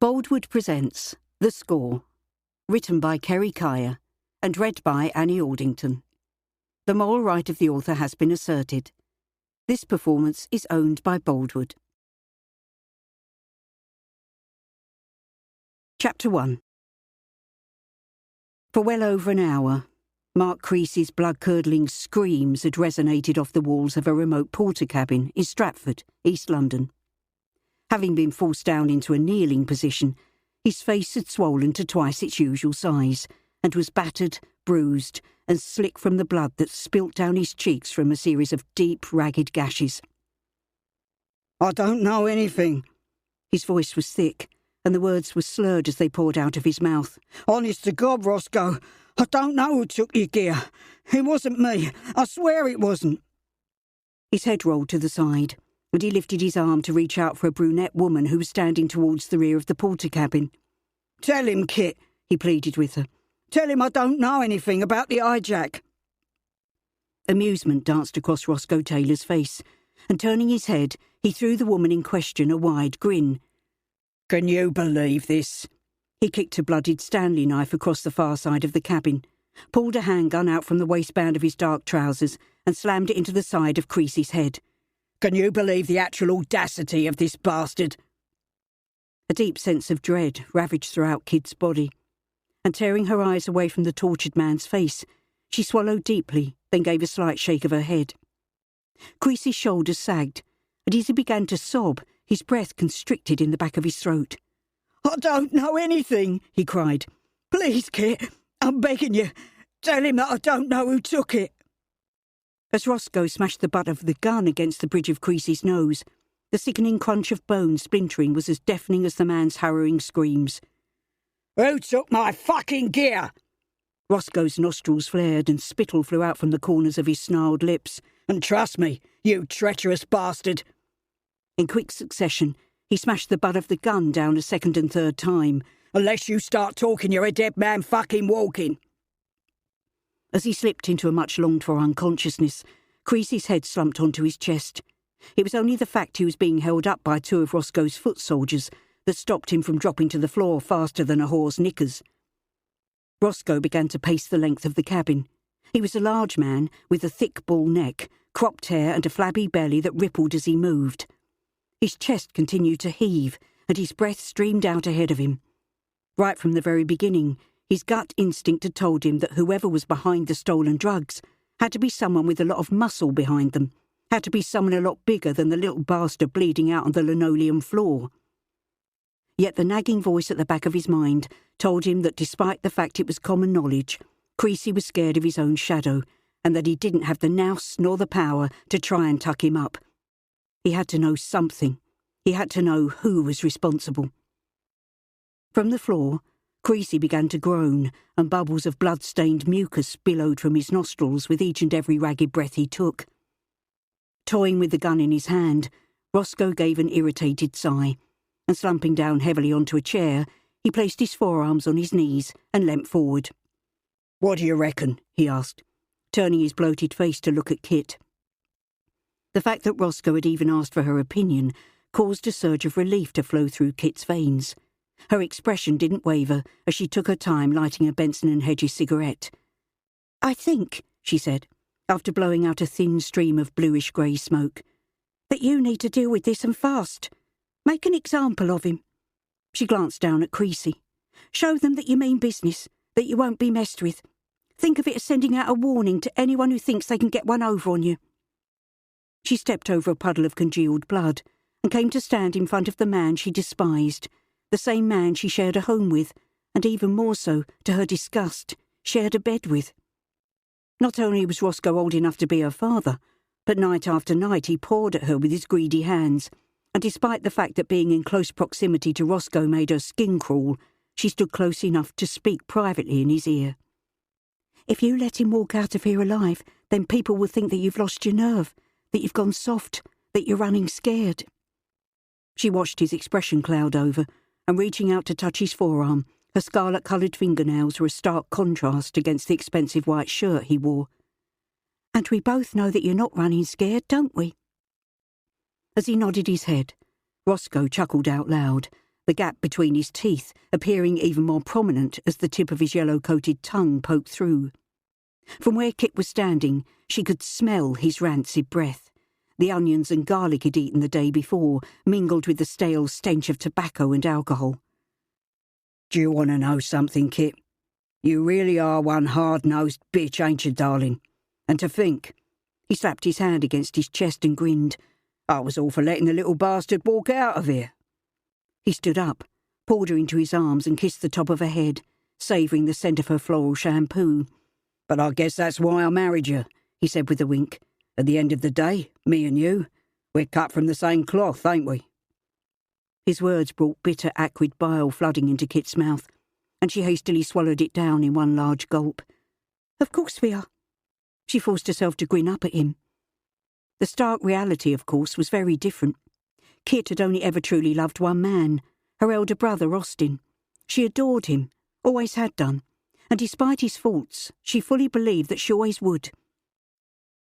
Boldwood presents The Score, written by Kerry Kaya and read by Annie Aldington. The moral right of the author has been asserted. This performance is owned by Boldwood. Chapter 1. For well over an hour, Mark Creasy's blood-curdling screams had resonated off the walls of a remote porter cabin in Stratford, East London. Having been forced down into a kneeling position, his face had swollen to twice its usual size, and was battered, bruised, and slick from the blood that spilt down his cheeks from a series of deep, ragged gashes. "I don't know anything." His voice was thick, and the words were slurred as they poured out of his mouth. "Honest to God, Roscoe, I don't know who took your gear. It wasn't me. I swear it wasn't." His head rolled to the side, and he lifted his arm to reach out for a brunette woman who was standing towards the rear of the porter cabin. "Tell him, Kit," he pleaded with her. "Tell him I don't know anything about the hijack." Amusement danced across Rosco Taylor's face, and turning his head, he threw the woman in question a wide grin. "Can you believe this?" He kicked a bloodied Stanley knife across the far side of the cabin, pulled a handgun out from the waistband of his dark trousers, and slammed it into the side of Creasy's head. "Can you believe the actual audacity of this bastard?" A deep sense of dread ravaged throughout Kit's body, and tearing her eyes away from the tortured man's face, she swallowed deeply, then gave a slight shake of her head. Creasy's shoulders sagged, and as he began to sob, his breath constricted in the back of his throat. "I don't know anything," he cried. "Please, Kit, I'm begging you, tell him that I don't know who took it." As Rosco smashed the butt of the gun against the bridge of Creasy's nose, the sickening crunch of bone splintering was as deafening as the man's harrowing screams. "Who took my fucking gear?" Rosco's nostrils flared and spittle flew out from the corners of his snarled lips. "And trust me, you treacherous bastard." In quick succession, he smashed the butt of the gun down a second and third time. "Unless you start talking, you're a dead man fucking walking." As he slipped into a much longed-for unconsciousness, Creasy's head slumped onto his chest. It was only the fact he was being held up by two of Rosco's foot soldiers that stopped him from dropping to the floor faster than a whore's knickers. Rosco began to pace the length of the cabin. He was a large man with a thick bull neck, cropped hair and a flabby belly that rippled as he moved. His chest continued to heave, and his breath streamed out ahead of him. Right from the very beginning, his gut instinct had told him that whoever was behind the stolen drugs had to be someone with a lot of muscle behind them, had to be someone a lot bigger than the little bastard bleeding out on the linoleum floor. Yet the nagging voice at the back of his mind told him that despite the fact it was common knowledge, Creasy was scared of his own shadow, and that he didn't have the nous nor the power to try and tuck him up. He had to know something. He had to know who was responsible. From the floor, Creasy began to groan, and bubbles of blood-stained mucus billowed from his nostrils with each and every ragged breath he took. Toying with the gun in his hand, Rosco gave an irritated sigh, and slumping down heavily onto a chair, he placed his forearms on his knees and leant forward. "What do you reckon?" he asked, turning his bloated face to look at Kit. The fact that Rosco had even asked for her opinion caused a surge of relief to flow through Kit's veins. Her expression didn't waver as she took her time lighting a Benson and Hedges cigarette. "I think," she said, after blowing out a thin stream of bluish-grey smoke, "that you need to deal with this and fast. Make an example of him." She glanced down at Creasy. "Show them that you mean business, that you won't be messed with. Think of it as sending out a warning to anyone who thinks they can get one over on you." She stepped over a puddle of congealed blood and came to stand in front of the man she despised, the same man she shared a home with, and even more so, to her disgust, shared a bed with. Not only was Rosco old enough to be her father, but night after night he pawed at her with his greedy hands, and despite the fact that being in close proximity to Rosco made her skin crawl, she stood close enough to speak privately in his ear. "If you let him walk out of here alive, then people will think that you've lost your nerve, that you've gone soft, that you're running scared." She watched his expression cloud over, and reaching out to touch his forearm, her scarlet-coloured fingernails were a stark contrast against the expensive white shirt he wore. "And we both know that you're not running scared, don't we?" As he nodded his head, Rosco chuckled out loud, the gap between his teeth appearing even more prominent as the tip of his yellow-coated tongue poked through. From where Kit was standing, she could smell his rancid breath. The onions and garlic he'd eaten the day before, mingled with the stale stench of tobacco and alcohol. Do you want to know something, Kit? You really are one hard-nosed bitch, ain't you, darling? And to think, he slapped his hand against his chest and grinned, I was all for letting the little bastard walk out of here. He stood up, pulled her into his arms and kissed the top of her head, savouring the scent of her floral shampoo. But I guess that's why I married you, he said with a wink. At the end of the day, me and you, we're cut from the same cloth, ain't we? His words brought bitter, acrid bile flooding into Kit's mouth, and she hastily swallowed it down in one large gulp. Of course we are. She forced herself to grin up at him. The stark reality, of course, was very different. Kit had only ever truly loved one man, her elder brother, Austin. She adored him, always had done, and despite his faults, she fully believed that she always would.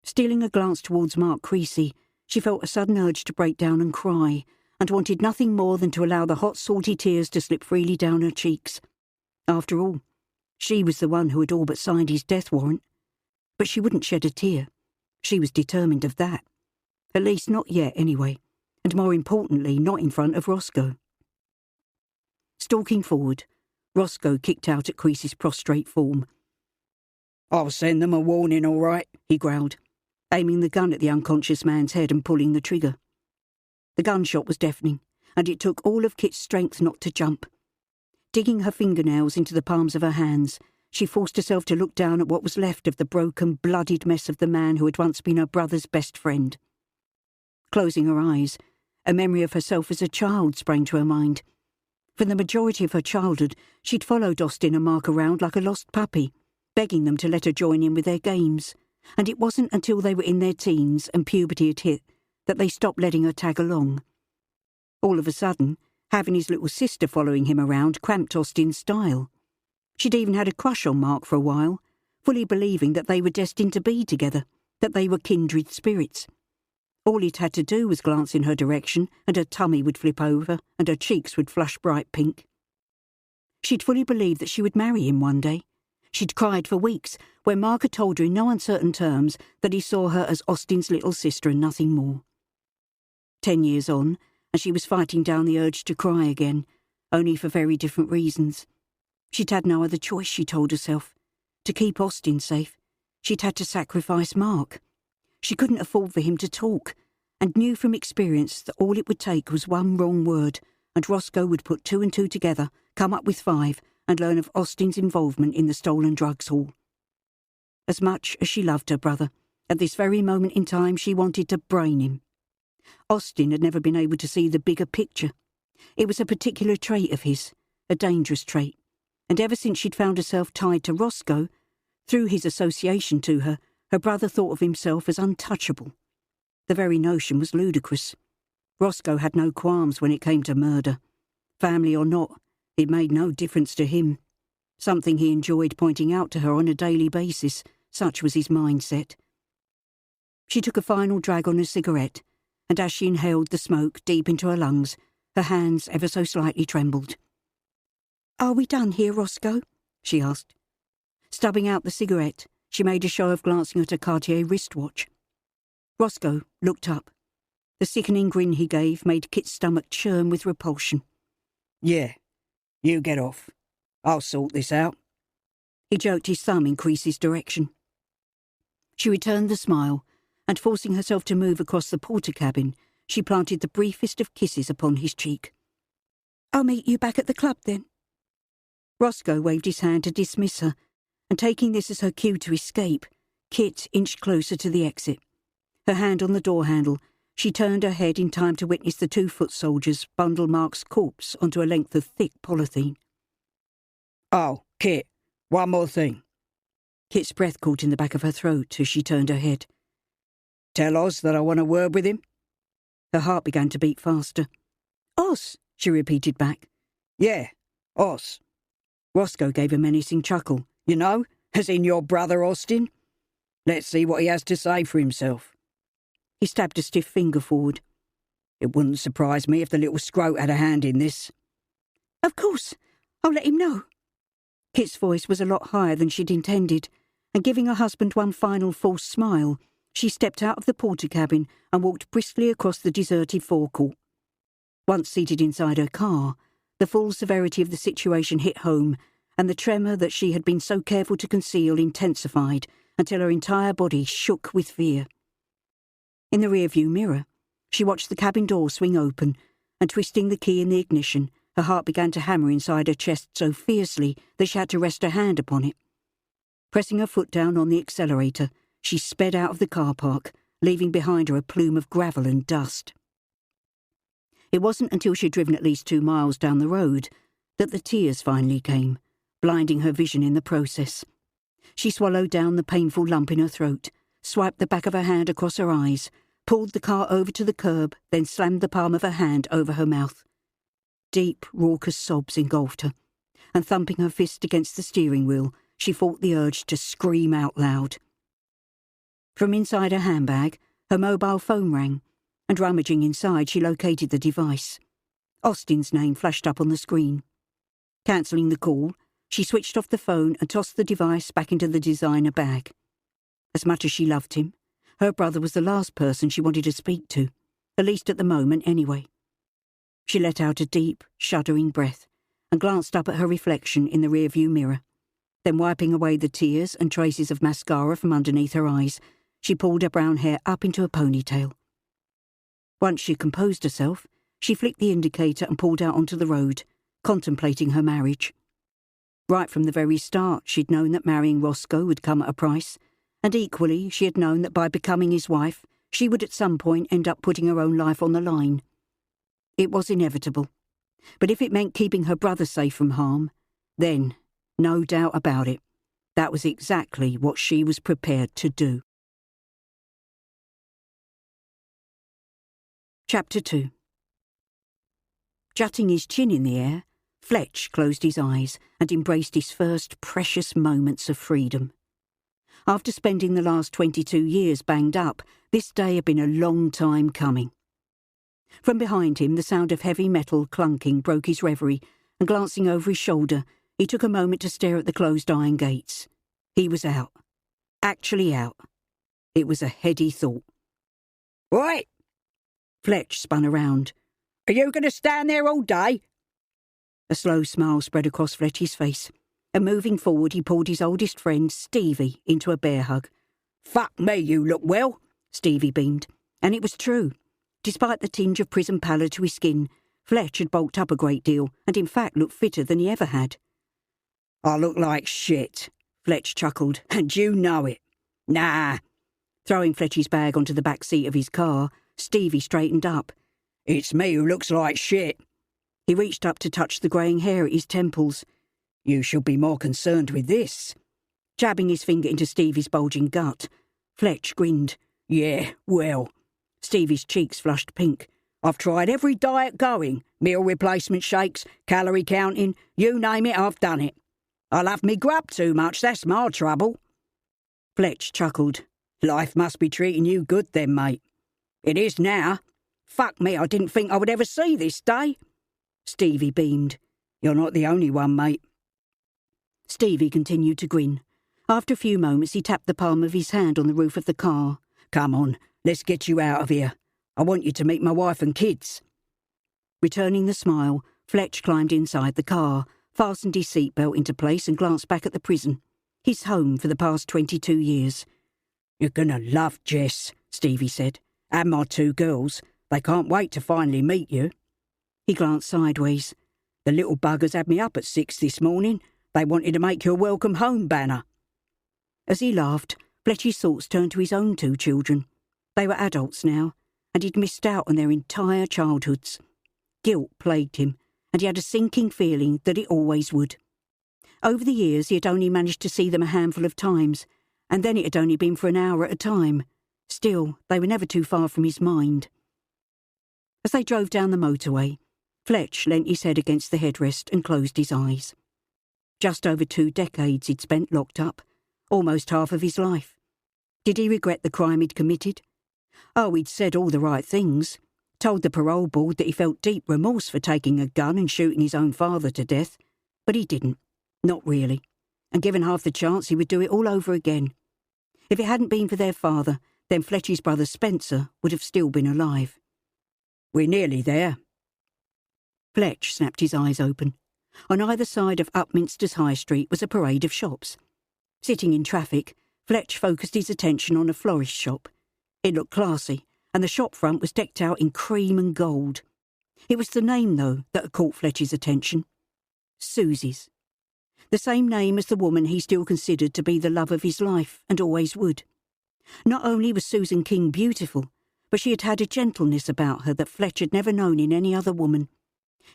Stealing a glance towards Mark Creasy, she felt a sudden urge to break down and cry, and wanted nothing more than to allow the hot, salty tears to slip freely down her cheeks. After all, she was the one who had all but signed his death warrant. But she wouldn't shed a tear. She was determined of that. At least not yet, anyway, and more importantly, not in front of Roscoe. Stalking forward, Roscoe kicked out at Creasy's prostrate form. I'll send them a warning, all right, he growled, aiming the gun at the unconscious man's head and pulling the trigger. The gunshot was deafening, and it took all of Kit's strength not to jump. Digging her fingernails into the palms of her hands, she forced herself to look down at what was left of the broken, bloodied mess of the man who had once been her brother's best friend. Closing her eyes, a memory of herself as a child sprang to her mind. For the majority of her childhood, she'd followed Austin and Mark around like a lost puppy, begging them to let her join in with their games, and it wasn't until they were in their teens and puberty had hit that they stopped letting her tag along. All of a sudden, having his little sister following him around cramped Austin's style. She'd even had a crush on Mark for a while, fully believing that they were destined to be together, that they were kindred spirits. All he'd had to do was glance in her direction, and her tummy would flip over, and her cheeks would flush bright pink. She'd fully believed that she would marry him one day. She'd cried for weeks, when Mark had told her in no uncertain terms that he saw her as Austin's little sister and nothing more. 10 years on, and she was fighting down the urge to cry again, only for very different reasons. She'd had no other choice, she told herself. To keep Austin safe, she'd had to sacrifice Mark. She couldn't afford for him to talk, and knew from experience that all it would take was one wrong word, and Roscoe would put 2 and 2 together, come up with 5, and learn of Austin's involvement in the stolen drugs haul. As much as she loved her brother, at this very moment in time she wanted to brain him. Austin had never been able to see the bigger picture. It was a particular trait of his, a dangerous trait, and ever since she'd found herself tied to Roscoe, through his association to her, her brother thought of himself as untouchable. The very notion was ludicrous. Roscoe had no qualms when it came to murder. Family or not, it made no difference to him. Something he enjoyed pointing out to her on a daily basis, such was his mindset. She took a final drag on her cigarette, and as she inhaled the smoke deep into her lungs, her hands ever so slightly trembled. "Are we done here, Roscoe?" she asked. Stubbing out the cigarette, she made a show of glancing at her Cartier wristwatch. Roscoe looked up. The sickening grin he gave made Kit's stomach churn with repulsion. "Yeah, you get off. I'll sort this out." He jerked his thumb in Creasy's direction. She returned the smile, and forcing herself to move across the porter cabin, she planted the briefest of kisses upon his cheek. "I'll meet you back at the club, then." Roscoe waved his hand to dismiss her, and taking this as her cue to escape, Kit inched closer to the exit. Her hand on the door handle, she turned her head in time to witness the 2 foot soldiers bundle Mark's corpse onto a length of thick polythene. "Oh, Kit, one more thing." Kit's breath caught in the back of her throat as she turned her head. "Tell Oz that I want a word with him." Her heart began to beat faster. "Oz," she repeated back. "Yeah, Oz." Roscoe gave a menacing chuckle. "You know, as in your brother Austin. Let's see what he has to say for himself." He stabbed a stiff finger forward. "It wouldn't surprise me if the little scrote had a hand in this." Of course. I'll let him know. Kit's voice was a lot higher than she'd intended, and giving her husband one final false smile, she stepped out of the porter cabin and walked briskly across the deserted forecourt. Once seated inside her car, the full severity of the situation hit home, and the tremor that she had been so careful to conceal intensified until her entire body shook with fear. In the rearview mirror, she watched the cabin door swing open, and twisting the key in the ignition, her heart began to hammer inside her chest so fiercely that she had to rest her hand upon it. Pressing her foot down on the accelerator, she sped out of the car park, leaving behind her a plume of gravel and dust. It wasn't until she'd driven at least 2 miles down the road that the tears finally came, blinding her vision in the process. She swallowed down the painful lump in her throat, swiped the back of her hand across her eyes, pulled the car over to the curb, then slammed the palm of her hand over her mouth. Deep, raucous sobs engulfed her, and thumping her fist against the steering wheel, she fought the urge to scream out loud. From inside her handbag, her mobile phone rang, and rummaging inside, she located the device. Austin's name flashed up on the screen. Cancelling the call, she switched off the phone and tossed the device back into the designer bag. As much as she loved him, her brother was the last person she wanted to speak to, at least at the moment anyway. She let out a deep, shuddering breath and glanced up at her reflection in the rearview mirror. Then, wiping away the tears and traces of mascara from underneath her eyes, she pulled her brown hair up into a ponytail. Once she composed herself, she flicked the indicator and pulled out onto the road, contemplating her marriage. Right from the very start, she'd known that marrying Rosco would come at a price, and equally she had known that by becoming his wife, she would at some point end up putting her own life on the line. It was inevitable, but if it meant keeping her brother safe from harm, then, no doubt about it, that was exactly what she was prepared to do. Chapter 2. Jutting his chin in the air, Fletch closed his eyes and embraced his first precious moments of freedom. After spending the last 22 years banged up, this day had been a long time coming. From behind him, the sound of heavy metal clunking broke his reverie, and glancing over his shoulder, he took a moment to stare at the closed iron gates. He was out. Actually out. It was a heady thought. Right! Fletch spun around. Are you going to stand there all day? A slow smile spread across Fletch's face, and moving forward he pulled his oldest friend, Stevie, into a bear hug. Fuck me, you look well, Stevie beamed. And it was true. Despite the tinge of prison pallor to his skin, Fletch had bulked up a great deal, and in fact looked fitter than he ever had. I look like shit, Fletch chuckled. And you know it. Nah. Throwing Fletch's bag onto the back seat of his car, Stevie straightened up. It's me who looks like shit. He reached up to touch the greying hair at his temples. You should be more concerned with this. Jabbing his finger into Stevie's bulging gut, Fletch grinned. Yeah, well. Stevie's cheeks flushed pink. I've tried every diet going. Meal replacement shakes, calorie counting, you name it, I've done it. I love me grub too much, that's my trouble. Fletch chuckled. Life must be treating you good then, mate. It is now. Fuck me, I didn't think I would ever see this day. Stevie beamed. You're not the only one, mate. Stevie continued to grin. After a few moments, he tapped the palm of his hand on the roof of the car. Come on, let's get you out of here. I want you to meet my wife and kids. Returning the smile, Fletch climbed inside the car, fastened his seatbelt into place and glanced back at the prison. His home for the past 22 years. You're gonna love Jess, Stevie said. And my 2 girls. They can't wait to finally meet you. He glanced sideways. The little buggers had me up at 6 this morning. They wanted to make you a welcome home banner. As he laughed, Fletch's thoughts turned to his own 2 children. They were adults now, and he'd missed out on their entire childhoods. Guilt plagued him, and he had a sinking feeling that it always would. Over the years he had only managed to see them a handful of times, and then it had only been for an hour at a time. Still, they were never too far from his mind. As they drove down the motorway, Fletch leant his head against the headrest and closed his eyes. Just over 2 decades he'd spent locked up, almost half of his life. Did he regret the crime he'd committed? Oh, he'd said all the right things. Told the parole board that he felt deep remorse for taking a gun and shooting his own father to death, but he didn't. Not really. And given half the chance, he would do it all over again. If it hadn't been for their father, then Fletch's brother Spencer would have still been alive. We're nearly there. Fletch snapped his eyes open. On either side of Upminster's High Street was a parade of shops. Sitting in traffic, Fletch focused his attention on a florist shop. It looked classy, and the shop front was decked out in cream and gold. It was the name, though, that had caught Fletch's attention. Susie's. The same name as the woman he still considered to be the love of his life, and always would. Not only was Susan King beautiful, but she had had a gentleness about her that Fletch had never known in any other woman.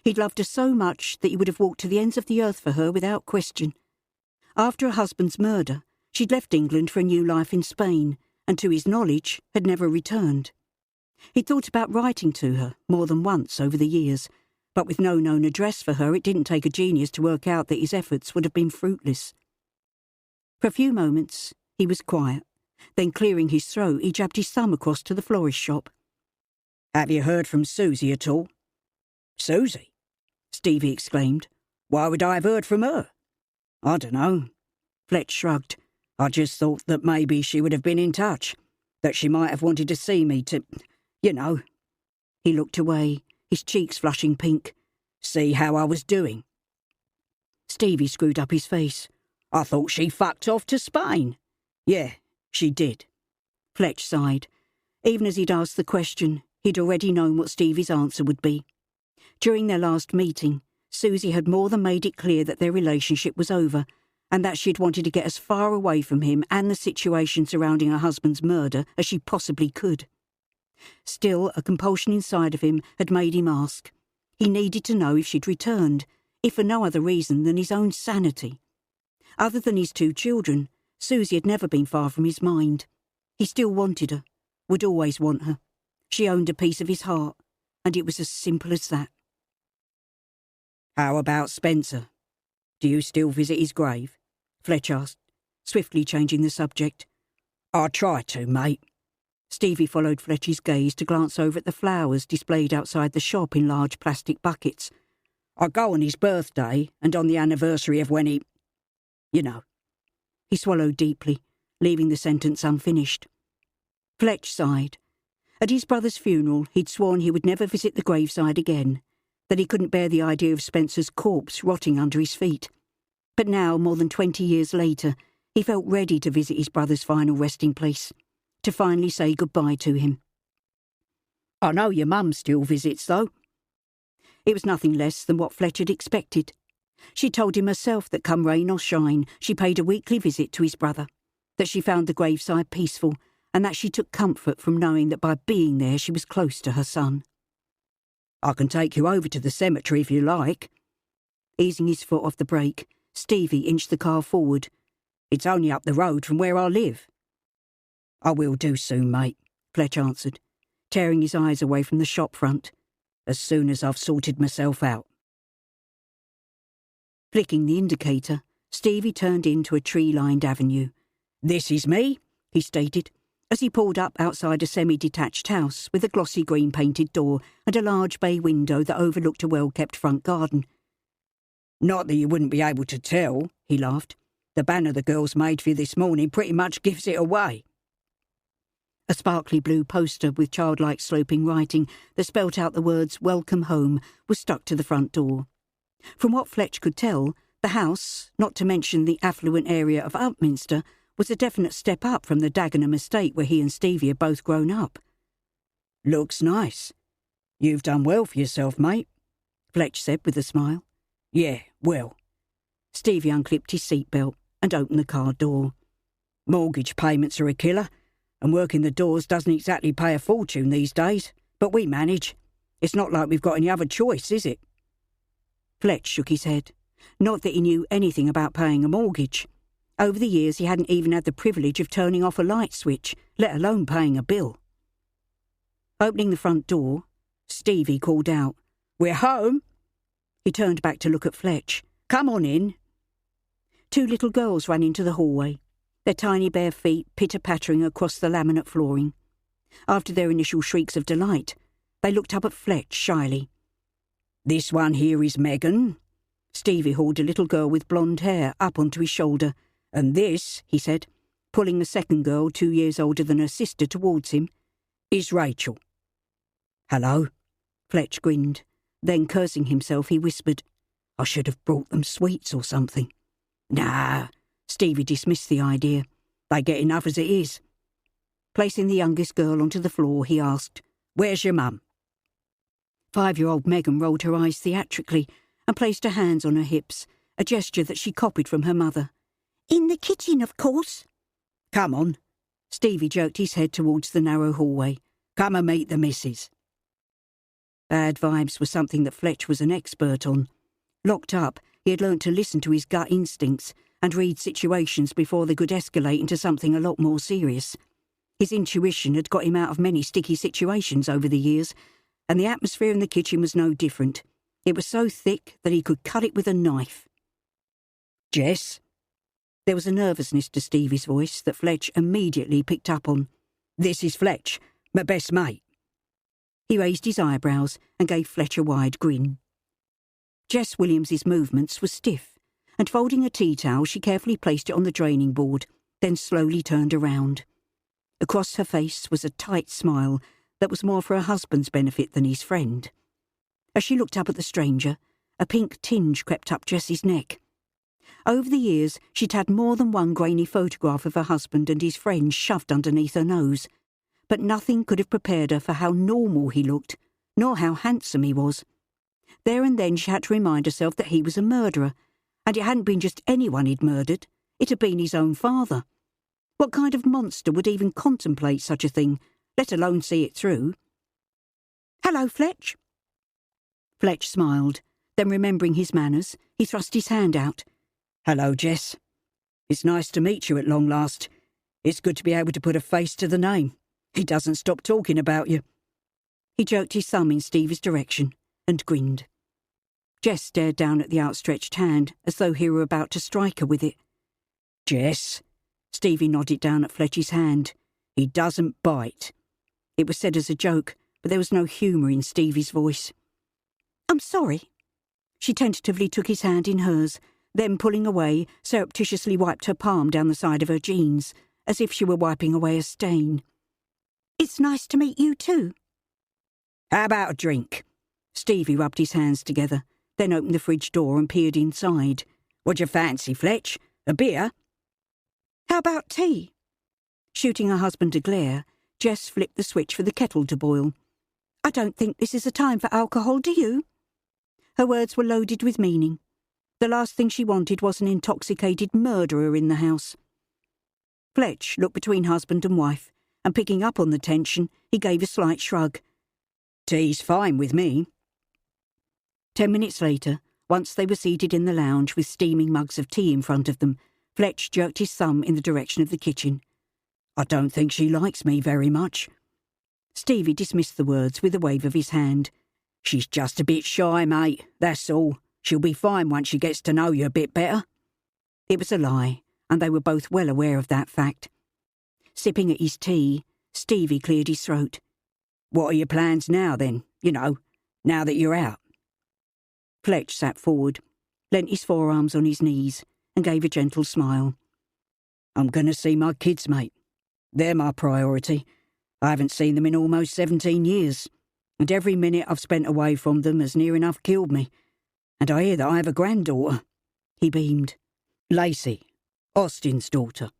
He'd loved her so much that he would have walked to the ends of the earth for her without question. After her husband's murder, she'd left England for a new life in Spain, and to his knowledge had never returned. He'd thought about writing to her more than once over the years, but with no known address for her, it didn't take a genius to work out that his efforts would have been fruitless. For a few moments, he was quiet. Then, clearing his throat, he jabbed his thumb across to the florist shop. Have you heard from Susie at all? Susie? Stevie exclaimed. Why would I have heard from her? I don't know. Fletch shrugged. I just thought that maybe she would have been in touch, that she might have wanted to see me to, you know. He looked away, his cheeks flushing pink. See how I was doing. Stevie screwed up his face. I thought she fucked off to Spain. Yeah, she did. Fletch sighed. Even as he'd asked the question, he'd already known what Stevie's answer would be. During their last meeting, Susie had more than made it clear that their relationship was over, and that she'd wanted to get as far away from him and the situation surrounding her husband's murder as she possibly could. Still, a compulsion inside of him had made him ask. He needed to know if she'd returned, if for no other reason than his own sanity. Other than his 2 children, Susie had never been far from his mind. He still wanted her, would always want her. She owned a piece of his heart, and it was as simple as that. How about Spencer? Do you still visit his grave? Fletch asked, swiftly changing the subject. I try to, mate. Stevie followed Fletch's gaze to glance over at the flowers displayed outside the shop in large plastic buckets. I go on his birthday and on the anniversary of when he... You know. He swallowed deeply, leaving the sentence unfinished. Fletch sighed. At his brother's funeral, he'd sworn he would never visit the graveside again, that he couldn't bear the idea of Spencer's corpse rotting under his feet. But now, more than 20 years later, he felt ready to visit his brother's final resting place, to finally say goodbye to him. I know your mum still visits, though. It was nothing less than what Fletch had expected. She told him herself that come rain or shine, she paid a weekly visit to his brother, that she found the graveside peaceful, and that she took comfort from knowing that by being there she was close to her son. I can take you over to the cemetery if you like. Easing his foot off the brake, Stevie inched the car forward. It's only up the road from where I live. I will do soon, mate, Fletch answered, tearing his eyes away from the shop front, as soon as I've sorted myself out. Flicking the indicator, Stevie turned into a tree-lined avenue. This is me, he stated, as he pulled up outside a semi-detached house with a glossy green-painted door and a large bay window that overlooked a well-kept front garden. Not that you wouldn't be able to tell, he laughed. The banner the girls made for you this morning pretty much gives it away. A sparkly blue poster with childlike sloping writing that spelt out the words "Welcome Home" was stuck to the front door. From what Fletch could tell, the house, not to mention the affluent area of Upminster, was a definite step up from the Dagenham estate where he and Stevie had both grown up. Looks nice. You've done well for yourself, mate, Fletch said with a smile. Yeah, well. Stevie unclipped his seatbelt and opened the car door. Mortgage payments are a killer, and working the doors doesn't exactly pay a fortune these days, but we manage. It's not like we've got any other choice, is it? Fletch shook his head. Not that he knew anything about paying a mortgage. Over the years he hadn't even had the privilege of turning off a light switch, let alone paying a bill. Opening the front door, Stevie called out, "We're home!" He turned back to look at Fletch. "Come on in." 2 little girls ran into the hallway, their tiny bare feet pitter-pattering across the laminate flooring. After their initial shrieks of delight, They looked up at Fletch shyly. This one here is Megan. Stevie hauled a little girl with blonde hair up onto his shoulder. And this, he said, pulling a second girl 2 years older than her sister towards him, is Rachel. Hello, Fletch grinned. Then, cursing himself, he whispered, I should have brought them sweets or something. Nah, Stevie dismissed the idea. They get enough as it is. Placing the youngest girl onto the floor, he asked, Where's your mum? 5-year-old Megan rolled her eyes theatrically and placed her hands on her hips, a gesture that she copied from her mother. In the kitchen, of course. Come on. Stevie jerked his head towards the narrow hallway. Come and meet the missus. Bad vibes were something that Fletch was an expert on. Locked up, he had learnt to listen to his gut instincts and read situations before they could escalate into something a lot more serious. His intuition had got him out of many sticky situations over the years, and the atmosphere in the kitchen was no different. It was so thick that he could cut it with a knife. Jess? There was a nervousness to Stevie's voice that Fletch immediately picked up on. This is Fletch, my best mate. He raised his eyebrows and gave Fletch a wide grin. Jess Williams's movements were stiff, and folding a tea towel, she carefully placed it on the draining board, then slowly turned around. Across her face was a tight smile that was more for her husband's benefit than his friend. As she looked up at the stranger, a pink tinge crept up Jess's neck. Over the years, she'd had more than one grainy photograph of her husband and his friend shoved underneath her nose, but nothing could have prepared her for how normal he looked, nor how handsome he was. There and then she had to remind herself that he was a murderer, and it hadn't been just anyone he'd murdered, it had been his own father. What kind of monster would even contemplate such a thing, let alone see it through? Hello, Fletch. Fletch smiled, then remembering his manners, he thrust his hand out. Hello, Jess. It's nice to meet you at long last. It's good to be able to put a face to the name. He doesn't stop talking about you. He jerked his thumb in Stevie's direction and grinned. Jess stared down at the outstretched hand as though he were about to strike her with it. Jess? Stevie nodded down at Fletch's hand. He doesn't bite. It was said as a joke, but there was no humour in Stevie's voice. I'm sorry. She tentatively took his hand in hers, then pulling away, surreptitiously wiped her palm down the side of her jeans, as if she were wiping away a stain. It's nice to meet you too. How about a drink? Stevie rubbed his hands together, then opened the fridge door and peered inside. What'd you fancy, Fletch? A beer? How about tea? Shooting her husband a glare, Jess flipped the switch for the kettle to boil. I don't think this is a time for alcohol, do you? Her words were loaded with meaning. The last thing she wanted was an intoxicated murderer in the house. Fletch looked between husband and wife, and picking up on the tension, he gave a slight shrug. Tea's fine with me. 10 minutes later, once they were seated in the lounge with steaming mugs of tea in front of them, Fletch jerked his thumb in the direction of the kitchen. I don't think she likes me very much. Stevie dismissed the words with a wave of his hand. She's just a bit shy, mate, that's all. She'll be fine once she gets to know you a bit better. It was a lie, and they were both well aware of that fact. Sipping at his tea, Stevie cleared his throat. What are your plans now, then? You know, now that you're out? Fletch sat forward, leant his forearms on his knees, and gave a gentle smile. I'm going to see my kids, mate. They're my priority. I haven't seen them in almost 17 years, and every minute I've spent away from them has near enough killed me. And I hear that I have a granddaughter. He beamed. Lacey, Austin's daughter.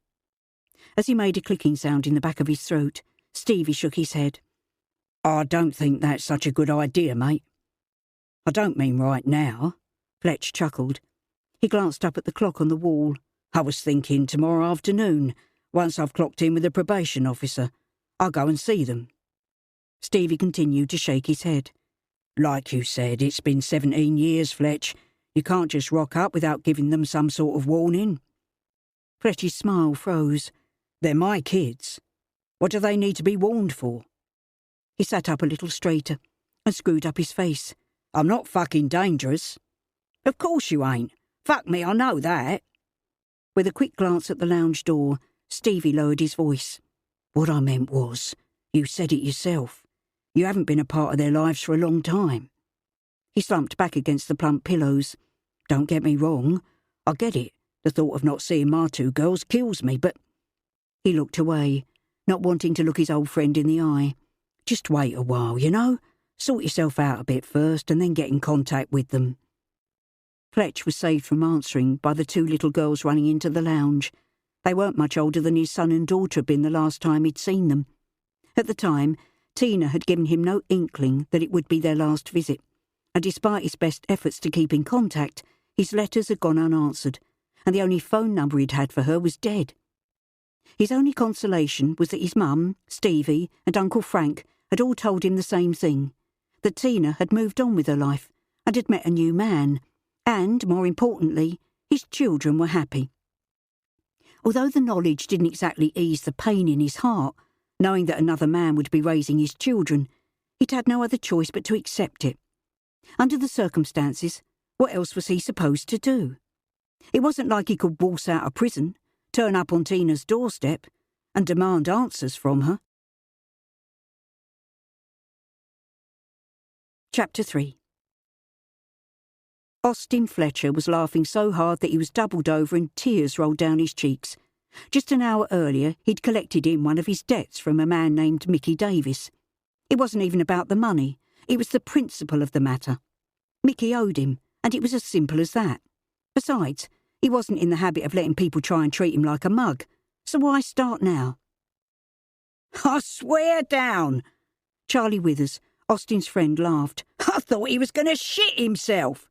As he made a clicking sound in the back of his throat, Stevie shook his head. I don't think that's such a good idea, mate. I don't mean right now. Fletch chuckled. He glanced up at the clock on the wall. I was thinking tomorrow afternoon, once I've clocked in with the probation officer, I'll go and see them. Stevie continued to shake his head. Like you said, it's been 17 years, Fletch. You can't just rock up without giving them some sort of warning. Fletch's smile froze. They're my kids. What do they need to be warned for? He sat up a little straighter and screwed up his face. I'm not fucking dangerous. Of course you ain't. Fuck me, I know that. With a quick glance at the lounge door, Stevie lowered his voice. What I meant was, you said it yourself. You haven't been a part of their lives for a long time. He slumped back against the plump pillows. Don't get me wrong. I get it. The thought of not seeing my two girls kills me, but... He looked away, not wanting to look his old friend in the eye. Just wait a while, you know? Sort yourself out a bit first and then get in contact with them. Fletch was saved from answering by the two little girls running into the lounge. They weren't much older than his son and daughter had been the last time he'd seen them. At the time, Tina had given him no inkling that it would be their last visit, and despite his best efforts to keep in contact, his letters had gone unanswered, and the only phone number he'd had for her was dead. His only consolation was that his mum, Stevie, and Uncle Frank had all told him the same thing, that Tina had moved on with her life and had met a new man, and, more importantly, his children were happy. Although the knowledge didn't exactly ease the pain in his heart, knowing that another man would be raising his children, he'd had no other choice but to accept it. Under the circumstances, what else was he supposed to do? It wasn't like he could waltz out of prison, turn up on Tina's doorstep, and demand answers from her. Chapter 3. Austin Fletcher was laughing so hard that he was doubled over and tears rolled down his cheeks. Just an hour earlier, he'd collected in one of his debts from a man named Mickey Davis. It wasn't even about the money, it was the principle of the matter. Mickey owed him, and it was as simple as that. Besides, he wasn't in the habit of letting people try and treat him like a mug, so why start now? I swear down! Charlie Withers, Austin's friend, laughed. I thought he was going to shit himself.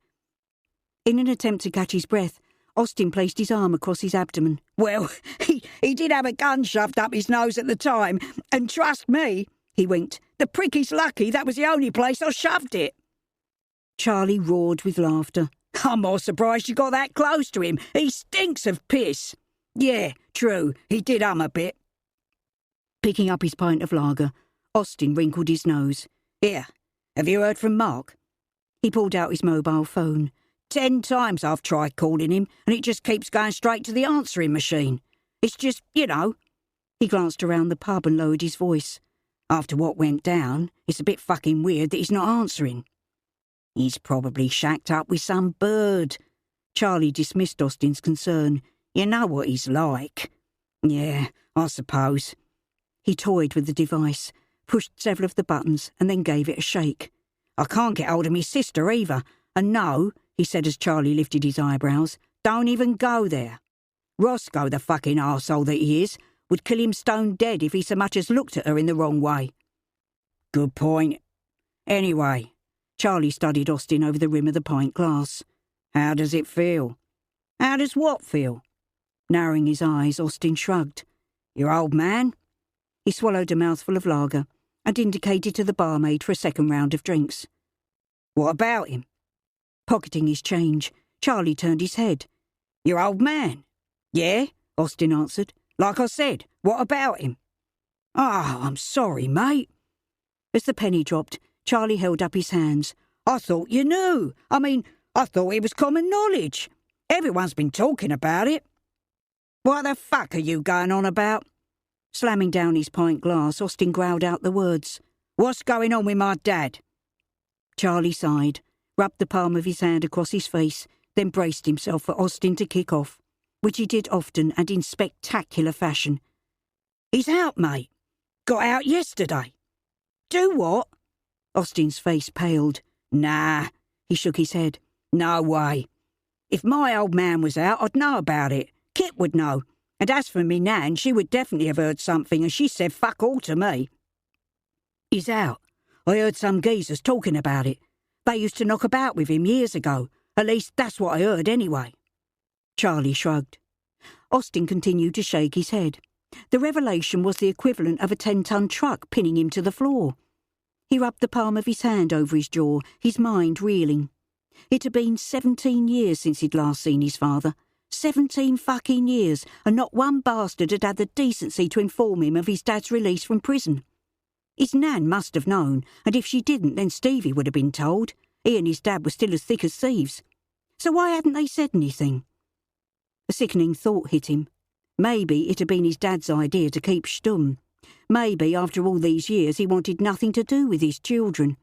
In an attempt to catch his breath, Austin placed his arm across his abdomen. Well, he did have a gun shoved up his nose at the time, and trust me, he winked, the prick is lucky that was the only place I shoved it. Charlie roared with laughter. I'm more surprised you got that close to him. He stinks of piss. Yeah, true, he did a bit. Picking up his pint of lager, Austin wrinkled his nose. Here, have you heard from Mark? He pulled out his mobile phone. 10 times I've tried calling him, and it just keeps going straight to the answering machine. It's just, you know. He glanced around the pub and lowered his voice. After what went down, it's a bit fucking weird that he's not answering. He's probably shacked up with some bird. Charlie dismissed Austin's concern. You know what he's like. Yeah, I suppose. He toyed with the device, pushed several of the buttons, and then gave it a shake. I can't get hold of me sister either, and no, he said as Charlie lifted his eyebrows, don't even go there. Rosco, the fucking arsehole that he is, would kill him stone dead if he so much as looked at her in the wrong way. Good point. Anyway, Charlie studied Austin over the rim of the pint glass. How does it feel? How does what feel? Narrowing his eyes, Austin shrugged. Your old man? He swallowed a mouthful of lager and indicated to the barmaid for a second round of drinks. What about him? Pocketing his change, Charlie turned his head. Your old man? Yeah, Austin answered. Like I said, what about him? Oh, I'm sorry, mate. As the penny dropped, Charlie held up his hands. I thought you knew. I thought it was common knowledge. Everyone's been talking about it. What the fuck are you going on about? Slamming down his pint glass, Austin growled out the words. What's going on with my dad? Charlie sighed, rubbed the palm of his hand across his face, then braced himself for Austin to kick off, which he did often and in spectacular fashion. He's out, mate. Got out yesterday. Do what? Austin's face paled. Nah, he shook his head. No way. If my old man was out, I'd know about it. Kit would know. And as for me Nan, she would definitely have heard something, and she said fuck all to me. He's out. I heard some geezers talking about it. They used to knock about with him years ago. At least that's what I heard anyway. Charlie shrugged. Austin continued to shake his head. The revelation was the equivalent of a 10-ton truck pinning him to the floor. He rubbed the palm of his hand over his jaw, his mind reeling. It had been 17 years since he'd last seen his father. 17 fucking years, and not one bastard had had the decency to inform him of his dad's release from prison. His Nan must have known, and if she didn't, then Stevie would have been told. He and his dad were still as thick as thieves. So why hadn't they said anything? A sickening thought hit him. Maybe it had been his dad's idea to keep stum, Maybe after all these years he wanted nothing to do with his children.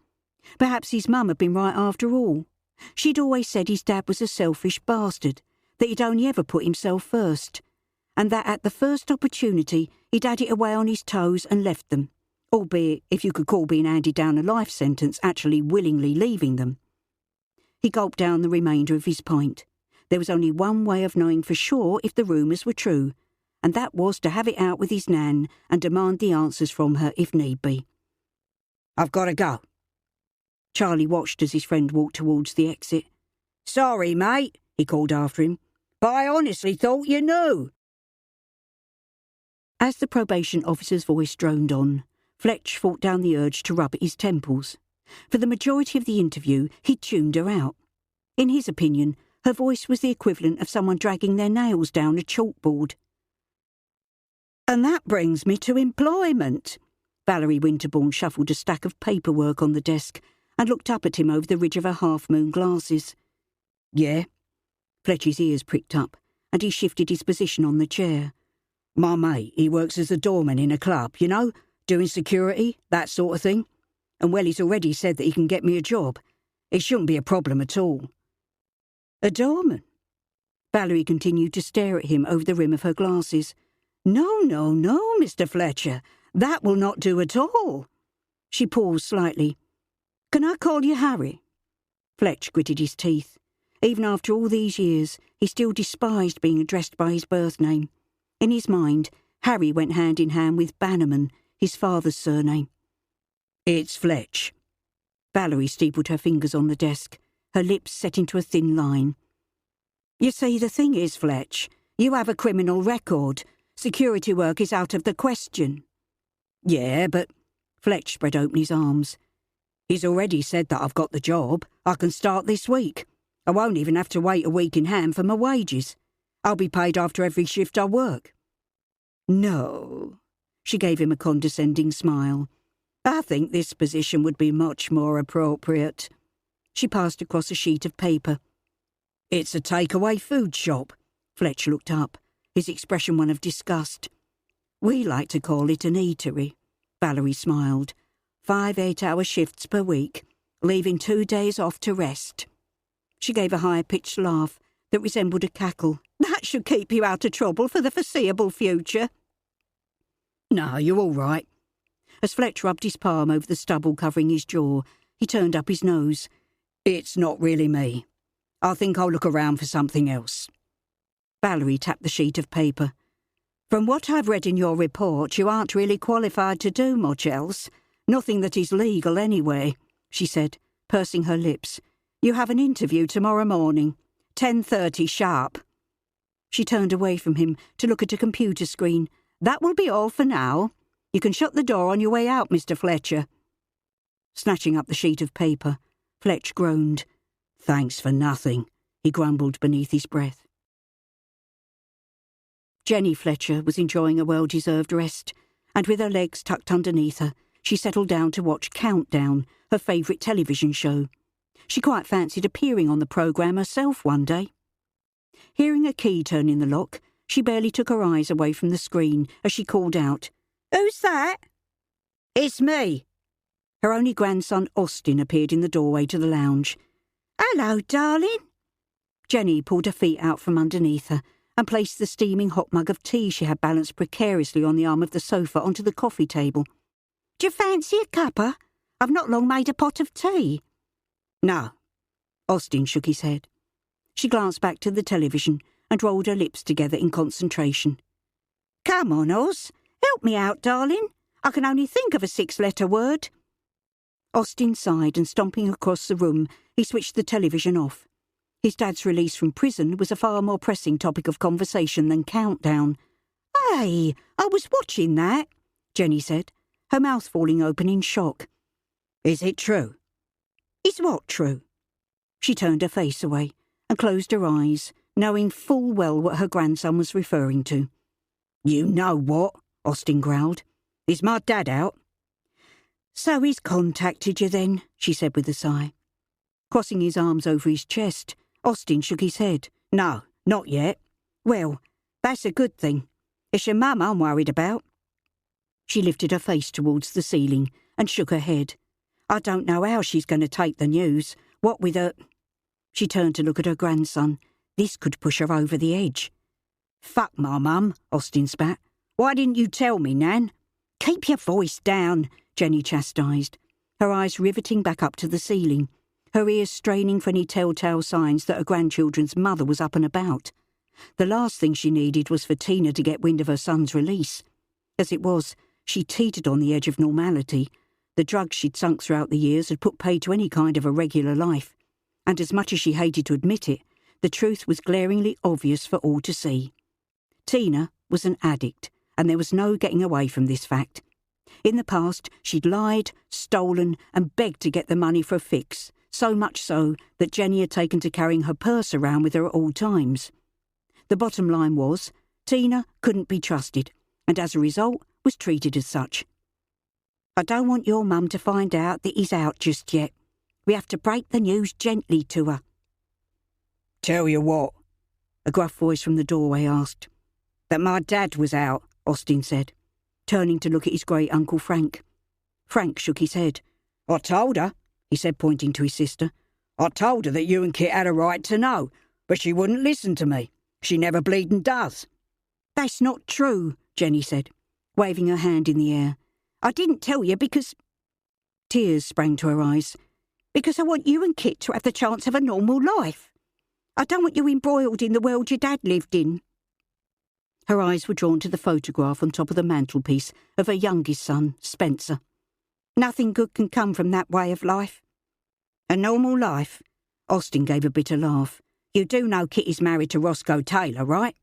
Perhaps his mum had been right after all. She'd always said his dad was a selfish bastard, that he'd only ever put himself first, and that at the first opportunity he'd had it away on his toes and left them, albeit, if you could call being handed down a life sentence actually willingly leaving them. He gulped down the remainder of his pint. There was only one way of knowing for sure if the rumours were true, and that was to have it out with his nan and demand the answers from her if need be. "I've got to go." Charlie watched as his friend walked towards the exit. "Sorry, mate," he called after him, "but I honestly thought you knew." As the probation officer's voice droned on, Fletch fought down the urge to rub at his temples. For the majority of the interview, he'd tuned her out. In his opinion, her voice was the equivalent of someone dragging their nails down a chalkboard. "And that brings me to employment." Valerie Winterbourne shuffled a stack of paperwork on the desk and looked up at him over the ridge of her half-moon glasses. "Yeah?" Fletch's ears pricked up, and he shifted his position on the chair. "My mate, he works as a doorman in a club, you know, doing security, that sort of thing. And well, he's already said that he can get me a job. It shouldn't be a problem at all." "A doorman?" Valerie continued to stare at him over the rim of her glasses. No, Mr. Fletcher. That will not do at all." She paused slightly. "Can I call you Harry?" Fletch gritted his teeth. Even after all these years, he still despised being addressed by his birth name. In his mind, Harry went hand in hand with Bannerman, his father's surname. "It's Fletch." Valerie steepled her fingers on the desk, her lips set into a thin line. "You see, the thing is, Fletch, you have a criminal record. Security work is out of the question." "Yeah, but..." Fletch spread open his arms. "He's already said that I've got the job. I can start this week. I won't even have to wait a week in hand for my wages. I'll be paid after every shift I work." "No." She gave him a condescending smile. "I think this position would be much more appropriate." She passed across a sheet of paper. "It's a takeaway food shop." Fletch looked up, his expression one of disgust. "We like to call it an eatery." Valerie smiled. 5 8-hour shifts per week, leaving 2 days off to rest. She gave a high-pitched laugh that resembled a cackle. "That should keep you out of trouble for the foreseeable future." "No, you're all right." As Fletch rubbed his palm over the stubble covering his jaw, he turned up his nose. "It's not really me. I think I'll look around for something else." Valerie tapped the sheet of paper. "From what I've read in your report, you aren't really qualified to do much else. Nothing that is legal anyway," she said, pursing her lips. "You have an interview tomorrow morning, 10:30 sharp." She turned away from him to look at a computer screen. "That will be all for now. You can shut the door on your way out, Mr. Fletcher." Snatching up the sheet of paper, Fletch groaned. "Thanks for nothing," he grumbled beneath his breath. Jenny Fletcher was enjoying a well-deserved rest, and with her legs tucked underneath her, she settled down to watch Countdown, her favourite television show. She quite fancied appearing on the programme herself one day. Hearing a key turn in the lock, she barely took her eyes away from the screen as she called out, "Who's that?" "It's me." Her only grandson, Austin, appeared in the doorway to the lounge. "Hello, darling." Jenny pulled her feet out from underneath her and placed the steaming hot mug of tea she had balanced precariously on the arm of the sofa onto the coffee table. "Do you fancy a cuppa? I've not long made a pot of tea." "No." Austin shook his head. She glanced back to the television and rolled her lips together in concentration. "Come on, Oz. Help me out, darling. I can only think of a 6-letter word." Austin sighed and, stomping across the room, he switched the television off. His dad's release from prison was a far more pressing topic of conversation than Countdown. "Hey, I was watching that," Jenny said, her mouth falling open in shock. "Is it true?" "Is what true?" She turned her face away and closed her eyes, knowing full well what her grandson was referring to. "You know what," Austin growled. "Is my dad out?" "So he's contacted you then," she said with a sigh. Crossing his arms over his chest, Austin shook his head. "No, not yet." "Well, that's a good thing. It's your mum I'm worried about." She lifted her face towards the ceiling and shook her head. I don't know how she's going to take the news. What with her... She turned to look at her grandson. This could push her over the edge. Fuck my mum, Austin spat. Why didn't you tell me, Nan? Keep your voice down, Jenny chastised, her eyes riveting back up to the ceiling, her ears straining for any telltale signs that her grandchildren's mother was up and about. The last thing she needed was for Tina to get wind of her son's release. As it was, she teetered on the edge of normality. The drugs she'd sunk throughout the years had put paid to any kind of a regular life, and as much as she hated to admit it, the truth was glaringly obvious for all to see. Tina was an addict, and there was no getting away from this fact. In the past, she'd lied, stolen, and begged to get the money for a fix, so much so that Jenny had taken to carrying her purse around with her at all times. The bottom line was, Tina couldn't be trusted, and as a result was treated as such. I don't want your mum to find out that he's out just yet. We have to break the news gently to her. Tell you what, a gruff voice from the doorway asked. That my dad was out, Austin said, turning to look at his great-uncle Frank. Frank shook his head. I told her, he said, pointing to his sister. I told her that you and Kit had a right to know, but she wouldn't listen to me. She never bleedin' does. That's not true, Jenny said, waving her hand in the air. I didn't tell you because... Tears sprang to her eyes. Because I want you and Kit to have the chance of a normal life. I don't want you embroiled in the world your dad lived in. Her eyes were drawn to the photograph on top of the mantelpiece of her youngest son, Spencer. Nothing good can come from that way of life. A normal life? Austin gave a bitter laugh. You do know Kit is married to Rosco Taylor, right?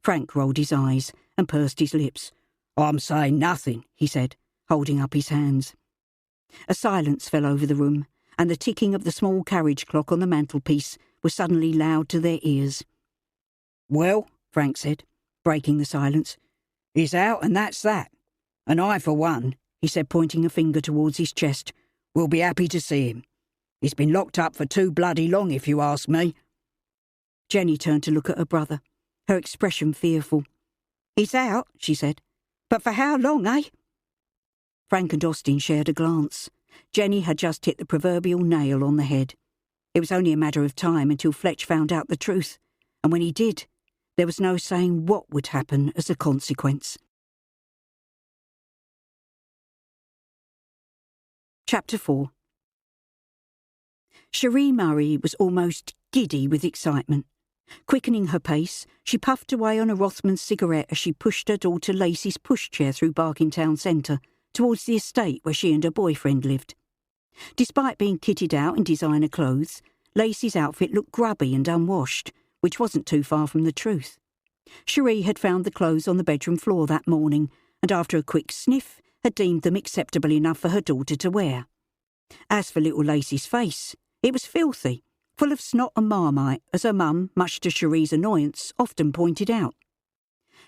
Frank rolled his eyes and pursed his lips. I'm saying nothing, he said, holding up his hands. A silence fell over the room, and the ticking of the small carriage clock on the mantelpiece was suddenly loud to their ears. Well, Frank said, breaking the silence, he's out and that's that. And I, for one, he said, pointing a finger towards his chest, will be happy to see him. He's been locked up for too bloody long, if you ask me. Jenny turned to look at her brother, her expression fearful. He's out, she said. But for how long, eh? Frank and Austin shared a glance. Jenny had just hit the proverbial nail on the head. It was only a matter of time until Fletch found out the truth, and when he did, there was no saying what would happen as a consequence. Chapter 4. Cherie Murray was almost giddy with excitement. Quickening her pace, she puffed away on a Rothman cigarette as she pushed her daughter Lacey's pushchair through Barking Town Centre towards the estate where she and her boyfriend lived. Despite being kitted out in designer clothes, Lacey's outfit looked grubby and unwashed, which wasn't too far from the truth. Cherie had found the clothes on the bedroom floor that morning, and after a quick sniff, had deemed them acceptable enough for her daughter to wear. As for little Lacey's face, it was filthy, full of snot and marmite, as her mum, much to Cherie's annoyance, often pointed out.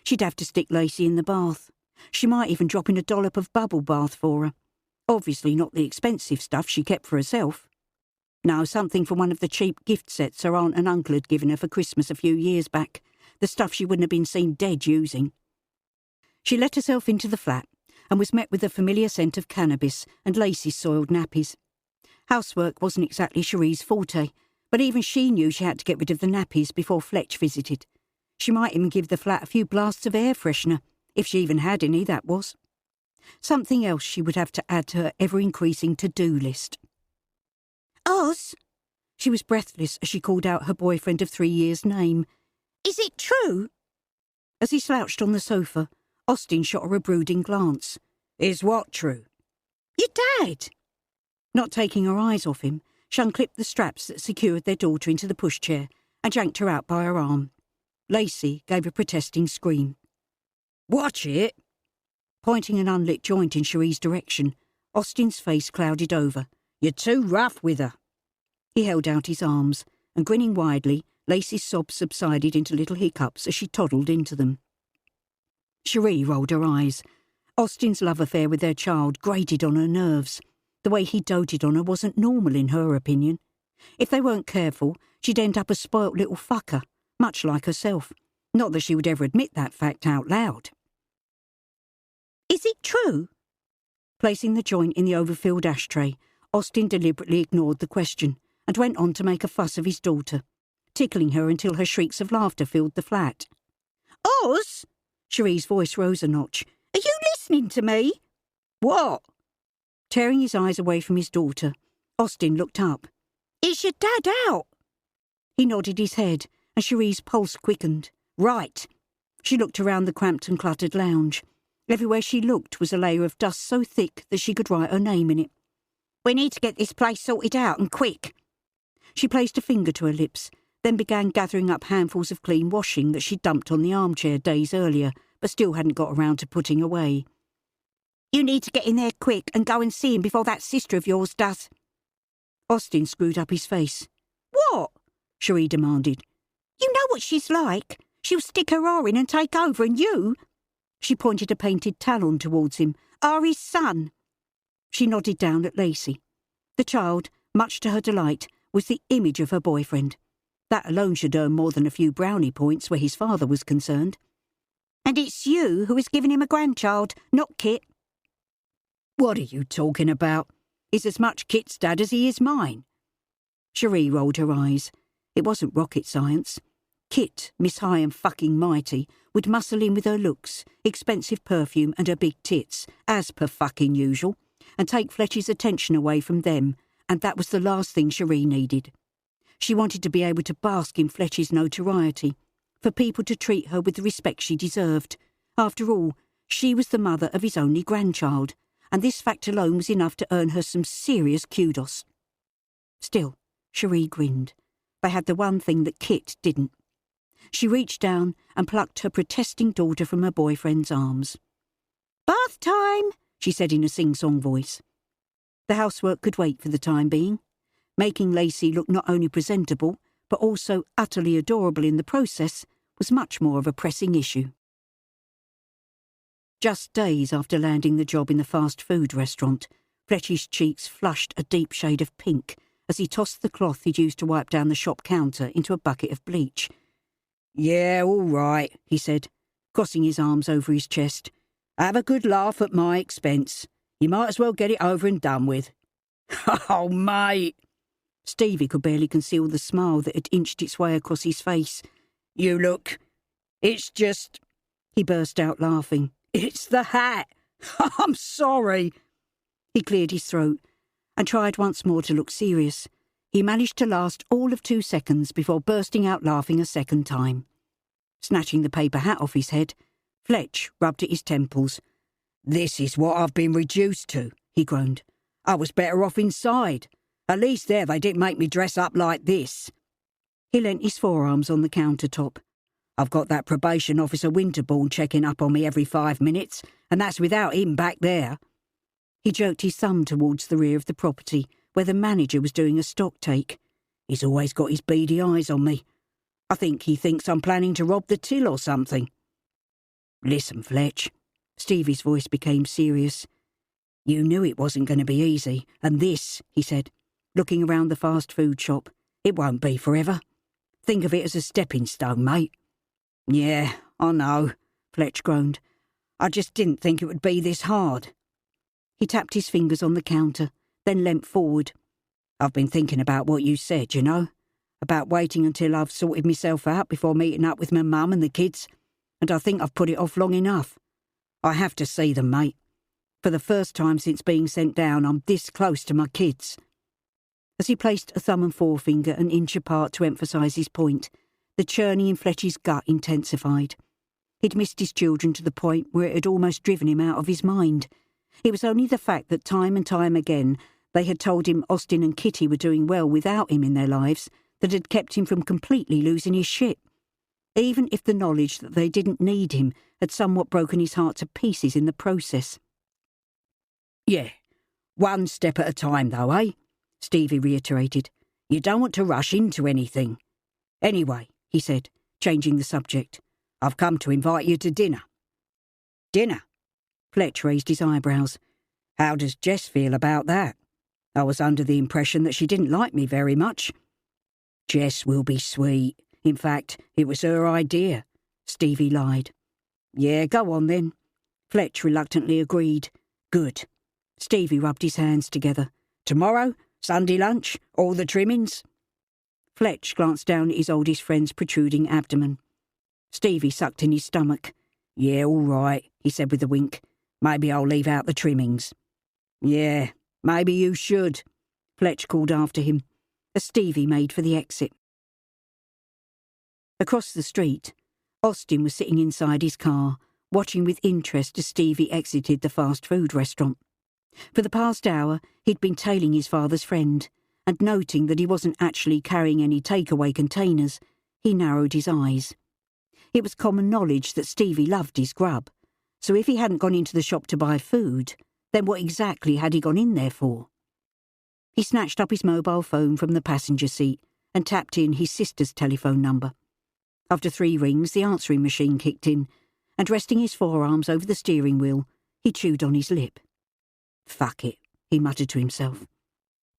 She'd have to stick Lacey in the bath. She might even drop in a dollop of bubble bath for her. Obviously not the expensive stuff she kept for herself. No, something from one of the cheap gift sets her aunt and uncle had given her for Christmas a few years back, the stuff she wouldn't have been seen dead using. She let herself into the flat and was met with the familiar scent of cannabis and Lacey's soiled nappies. Housework wasn't exactly Cherie's forte, but even she knew she had to get rid of the nappies before Fletch visited. She might even give the flat a few blasts of air freshener, if she even had any, that was. Something else she would have to add to her ever-increasing to-do list. Oz! She was breathless as she called out her boyfriend of 3 years' name. Is it true? As he slouched on the sofa, Austin shot her a brooding glance. Is what true? Your dad! Not taking her eyes off him, she unclipped the straps that secured their daughter into the pushchair and yanked her out by her arm. Lacey gave a protesting scream. Watch it! Pointing an unlit joint in Cherie's direction, Austin's face clouded over. You're too rough with her. He held out his arms, and grinning widely, Lacey's sobs subsided into little hiccups as she toddled into them. Cherie rolled her eyes. Austin's love affair with their child grated on her nerves. The way he doted on her wasn't normal in her opinion. If they weren't careful, she'd end up a spoilt little fucker, much like herself. Not that she would ever admit that fact out loud. Is it true? Placing the joint in the overfilled ashtray, Austin deliberately ignored the question and went on to make a fuss of his daughter, tickling her until her shrieks of laughter filled the flat. Oz? Cherie's voice rose a notch. Are you listening to me? What? Tearing his eyes away from his daughter, Austin looked up. Is your dad out? He nodded his head, and Cherie's pulse quickened. Right. She looked around the cramped and cluttered lounge. Everywhere she looked was a layer of dust so thick that she could write her name in it. We need to get this place sorted out, and quick. She placed a finger to her lips, then began gathering up handfuls of clean washing that she'd dumped on the armchair days earlier, but still hadn't got around to putting away. You need to get in there quick and go and see him before that sister of yours does. Austin screwed up his face. What? Cherie demanded. You know what she's like. She'll stick her oar in and take over, and you... She pointed a painted talon towards him. Are his son. She nodded down at Lacey. The child, much to her delight, was the image of her boyfriend. That alone should earn more than a few brownie points where his father was concerned. And it's you who has given him a grandchild, not Kit. What are you talking about? He's as much Kit's dad as he is mine. Cherie rolled her eyes. It wasn't rocket science. Kit, Miss High and fucking Mighty, would muscle in with her looks, expensive perfume and her big tits, as per fucking usual, and take Fletch's attention away from them, and that was the last thing Cherie needed. She wanted to be able to bask in Fletch's notoriety, for people to treat her with the respect she deserved. After all, she was the mother of his only grandchild, and this fact alone was enough to earn her some serious kudos. Still, Cherie grinned. They had the one thing that Kit didn't. She reached down and plucked her protesting daughter from her boyfriend's arms. Bath time, she said in a sing-song voice. The housework could wait for the time being. Making Lacey look not only presentable, but also utterly adorable in the process, was much more of a pressing issue. Just days after landing the job in the fast food restaurant, Fletch's cheeks flushed a deep shade of pink as he tossed the cloth he'd used to wipe down the shop counter into a bucket of bleach. Yeah, all right, he said, crossing his arms over his chest. Have a good laugh at my expense. You might as well get it over and done with. Oh, mate! Stevie could barely conceal the smile that had inched its way across his face. You look... It's just... He burst out laughing. It's the hat! I'm sorry! He cleared his throat and tried once more to look serious. He managed to last all of 2 seconds before bursting out laughing a second time. Snatching the paper hat off his head, Fletch rubbed at his temples. This is what I've been reduced to, he groaned. I was better off inside. At least there they didn't make me dress up like this. He leant his forearms on the countertop. I've got that probation officer Winterbourne checking up on me every 5 minutes, and that's without him back there. He jerked his thumb towards the rear of the property, where the manager was doing a stock take. He's always got his beady eyes on me. I think he thinks I'm planning to rob the till or something. Listen, Fletch. Stevie's voice became serious. You knew it wasn't going to be easy, and this, he said, looking around the fast food shop, it won't be forever. Think of it as a stepping stone, mate. Yeah, I know, Fletch groaned. I just didn't think it would be this hard. He tapped his fingers on the counter, then leant forward. I've been thinking about what you said, you know, about waiting until I've sorted myself out before meeting up with my mum and the kids, and I think I've put it off long enough. I have to see them, mate. For the first time since being sent down, I'm this close to my kids. As he placed a thumb and forefinger an inch apart to emphasise his point, the churning in Fletch's gut intensified. He'd missed his children to the point where it had almost driven him out of his mind. It was only the fact that time and time again they had told him Austin and Kitty were doing well without him in their lives that had kept him from completely losing his shit. Even if the knowledge that they didn't need him had somewhat broken his heart to pieces in the process. Yeah, one step at a time though, eh? Stevie reiterated. You don't want to rush into anything. Anyway, he said, changing the subject, I've come to invite you to dinner. Dinner? Fletch raised his eyebrows. How does Jess feel about that? I was under the impression that she didn't like me very much. Jess will be sweet. In fact, it was her idea. Stevie lied. Yeah, go on then. Fletch reluctantly agreed. Good. Stevie rubbed his hands together. Tomorrow? Sunday lunch? All the trimmings? Fletch glanced down at his oldest friend's protruding abdomen. Stevie sucked in his stomach. Yeah, all right, he said with a wink. Maybe I'll leave out the trimmings. Yeah, maybe you should, Fletch called after him, as Stevie made for the exit. Across the street, Austin was sitting inside his car, watching with interest as Stevie exited the fast food restaurant. For the past hour, he'd been tailing his father's friend, and noting that he wasn't actually carrying any takeaway containers, he narrowed his eyes. It was common knowledge that Stevie loved his grub, so if he hadn't gone into the shop to buy food, then what exactly had he gone in there for? He snatched up his mobile phone from the passenger seat and tapped in his sister's telephone number. After 3 rings, the answering machine kicked in, and resting his forearms over the steering wheel, he chewed on his lip. Fuck it, he muttered to himself.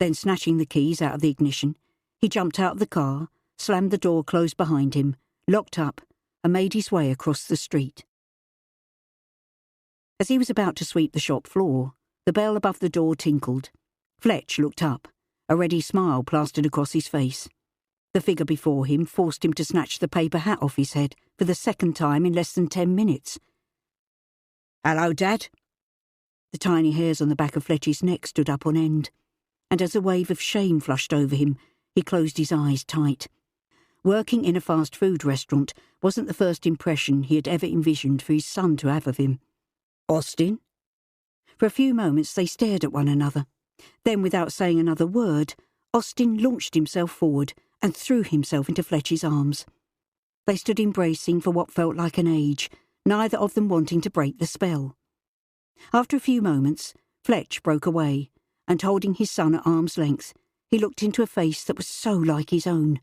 Then, snatching the keys out of the ignition, he jumped out of the car, slammed the door closed behind him, locked up, and made his way across the street. As he was about to sweep the shop floor, the bell above the door tinkled. Fletch looked up, a ready smile plastered across his face. The figure before him forced him to snatch the paper hat off his head for the second time in less than 10 minutes. Hello, Dad? The tiny hairs on the back of Fletch's neck stood up on end, and as a wave of shame flushed over him, he closed his eyes tight. Working in a fast food restaurant wasn't the first impression he had ever envisioned for his son to have of him. Austin? For a few moments they stared at one another. Then, without saying another word, Austin launched himself forward and threw himself into Fletch's arms. They stood embracing for what felt like an age, neither of them wanting to break the spell. After a few moments, Fletch broke away, and holding his son at arm's length, he looked into a face that was so like his own.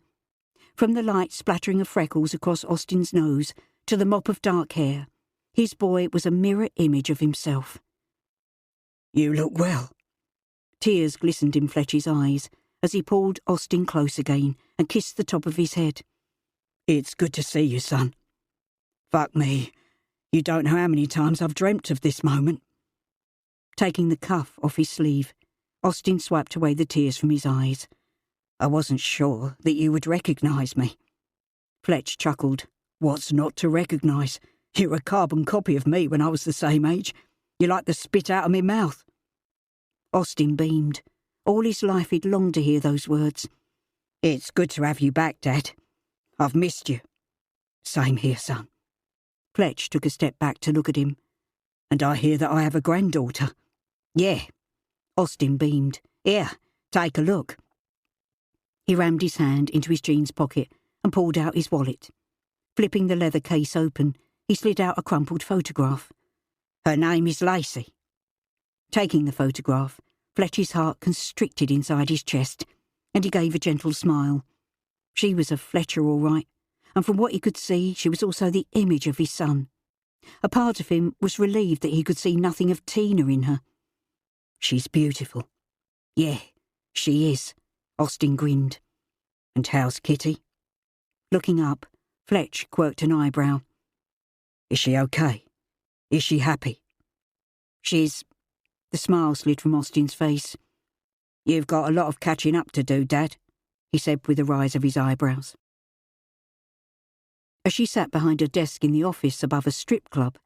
From the light splattering of freckles across Austin's nose to the mop of dark hair, his boy was a mirror image of himself. You look well. Tears glistened in Fletch's eyes as he pulled Austin close again and kissed the top of his head. It's good to see you, son. Fuck me. You don't know how many times I've dreamt of this moment. Taking the cuff off his sleeve, Austin swiped away the tears from his eyes. I wasn't sure that you would recognise me. Fletch chuckled. What's not to recognise? You're a carbon copy of me when I was the same age. You're like the spit out of me mouth. Austin beamed. All his life he'd longed to hear those words. It's good to have you back, Dad. I've missed you. Same here, son. Fletch took a step back to look at him. And I hear that I have a granddaughter. Yeah. Austin beamed. Here, take a look. He rammed his hand into his jeans pocket and pulled out his wallet. Flipping the leather case open, he slid out a crumpled photograph. Her name is Lacey. Taking the photograph, Fletch's heart constricted inside his chest, and he gave a gentle smile. She was a Fletcher, all right, and from what he could see, she was also the image of his son. A part of him was relieved that he could see nothing of Tina in her. She's beautiful. Yeah, she is, Austin grinned. And how's Kitty? Looking up, Fletch quirked an eyebrow. Is she okay? Is she happy? She's... The smile slid from Austin's face. You've got a lot of catching up to do, Dad, he said with a rise of his eyebrows. As she sat behind a desk in the office above a strip club,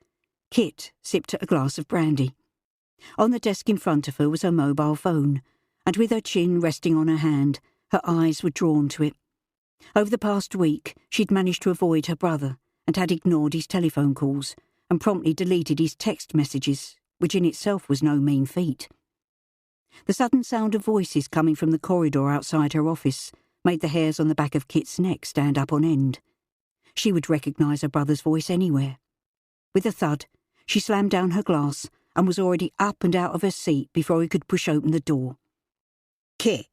Kit sipped at a glass of brandy. On the desk in front of her was her mobile phone, and with her chin resting on her hand, her eyes were drawn to it. Over the past week, she'd managed to avoid her brother and had ignored his telephone calls and promptly deleted his text messages, which in itself was no mean feat. The sudden sound of voices coming from the corridor outside her office made the hairs on the back of Kit's neck stand up on end. She would recognise her brother's voice anywhere. With a thud, she slammed down her glass and was already up and out of her seat before he could push open the door. Kit!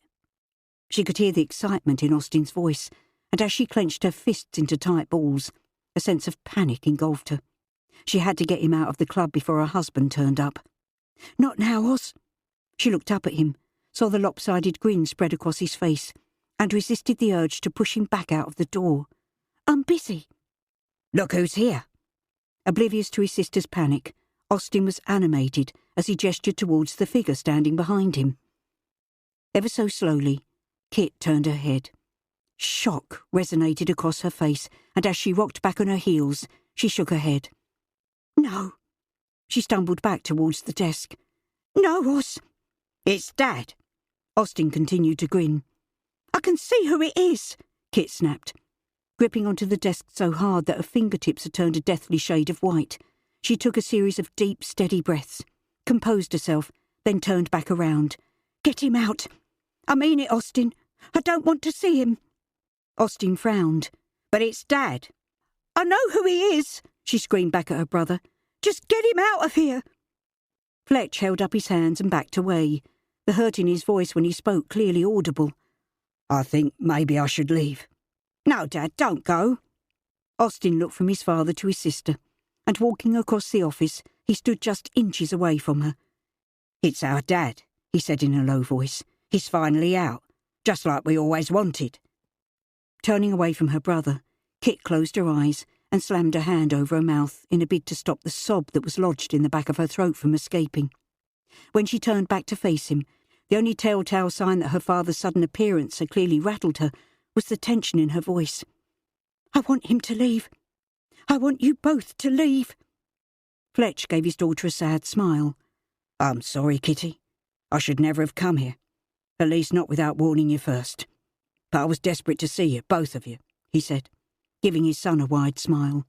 She could hear the excitement in Austin's voice, and as she clenched her fists into tight balls, a sense of panic engulfed her. She had to get him out of the club before her husband turned up. Not now, Oz. She looked up at him, saw the lopsided grin spread across his face, and resisted the urge to push him back out of the door. I'm busy. Look who's here. Oblivious to his sister's panic, Austin was animated as he gestured towards the figure standing behind him. Ever so slowly, Kit turned her head. Shock resonated across her face, and as she rocked back on her heels, she shook her head. "No." She stumbled back towards the desk. "No, Os." "It's Dad." Austin continued to grin. "I can see who it is," Kit snapped. Gripping onto the desk so hard that her fingertips had turned a deathly shade of white, she took a series of deep, steady breaths, composed herself, then turned back around. "Get him out. I mean it, Austin. I don't want to see him." Austin frowned. "But it's Dad." "I know who he is," she screamed back at her brother. "Just get him out of here." Fletch held up his hands and backed away, the hurt in his voice when he spoke clearly audible. "I think maybe I should leave." "No, Dad, don't go." Austin looked from his father to his sister, and walking across the office, he stood just inches away from her. "It's our Dad," he said in a low voice. "He's finally out, just like we always wanted." Turning away from her brother, Kit closed her eyes and slammed her hand over her mouth in a bid to stop the sob that was lodged in the back of her throat from escaping. When she turned back to face him, the only telltale sign that her father's sudden appearance had clearly rattled her was the tension in her voice. "I want him to leave. I want you both to leave." Fletch gave his daughter a sad smile. "I'm sorry, Kitty. I should never have come here. At least not without warning you first. But I was desperate to see you, both of you," he said, giving his son a wide smile.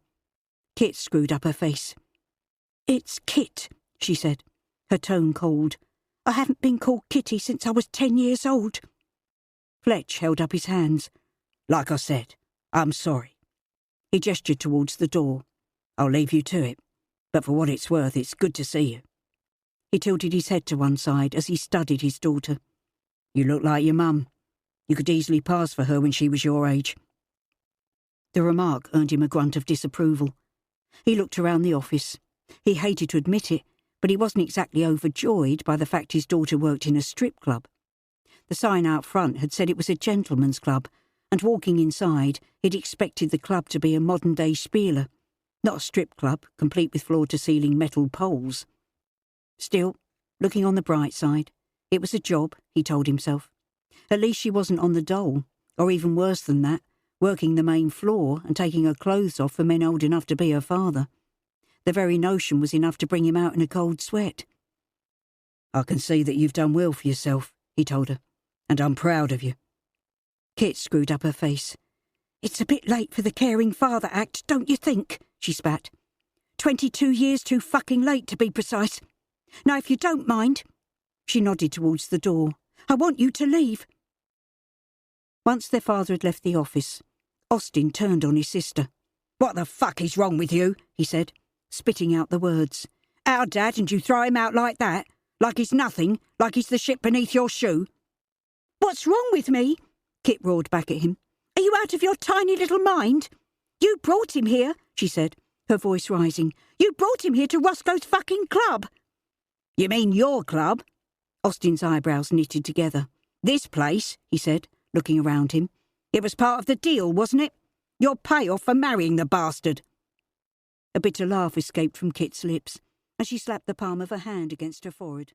Kit screwed up her face. "It's Kit," she said, her tone cold. "I haven't been called Kitty since I was 10 years old." Fletch held up his hands. "Like I said, I'm sorry." He gestured towards the door. "I'll leave you to it, but for what it's worth, it's good to see you." He tilted his head to one side as he studied his daughter. "You look like your mum. You could easily pass for her when she was your age." The remark earned him a grunt of disapproval. He looked around the office. He hated to admit it, but he wasn't exactly overjoyed by the fact his daughter worked in a strip club. The sign out front had said it was a gentleman's club, and walking inside, he'd expected the club to be a modern-day Spieler, not a strip club, complete with floor-to-ceiling metal poles. Still, looking on the bright side, it was a job, he told himself. At least she wasn't on the dole, or even worse than that, working the main floor and taking her clothes off for men old enough to be her father. The very notion was enough to bring him out in a cold sweat. "I can see that you've done well for yourself," he told her, "and I'm proud of you." Kit screwed up her face. "It's a bit late for the caring father act, don't you think?" she spat. 22 years too fucking late, to be precise. Now, if you don't mind." She nodded towards the door. "I want you to leave." Once their father had left the office, Austin turned on his sister. "What the fuck is wrong with you?" he said, spitting out the words. "Our Dad, and you throw him out like that? Like he's nothing? Like he's the shit beneath your shoe?" "What's wrong with me?" Kit roared back at him. "Are you out of your tiny little mind? You brought him here," she said, her voice rising. "You brought him here to Roscoe's fucking club." "You mean your club?" Austin's eyebrows knitted together. "This place," he said, looking around him. "It was part of the deal, wasn't it? Your payoff for marrying the bastard." A bitter laugh escaped from Kit's lips, as she slapped the palm of her hand against her forehead.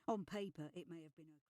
On paper, it may have been a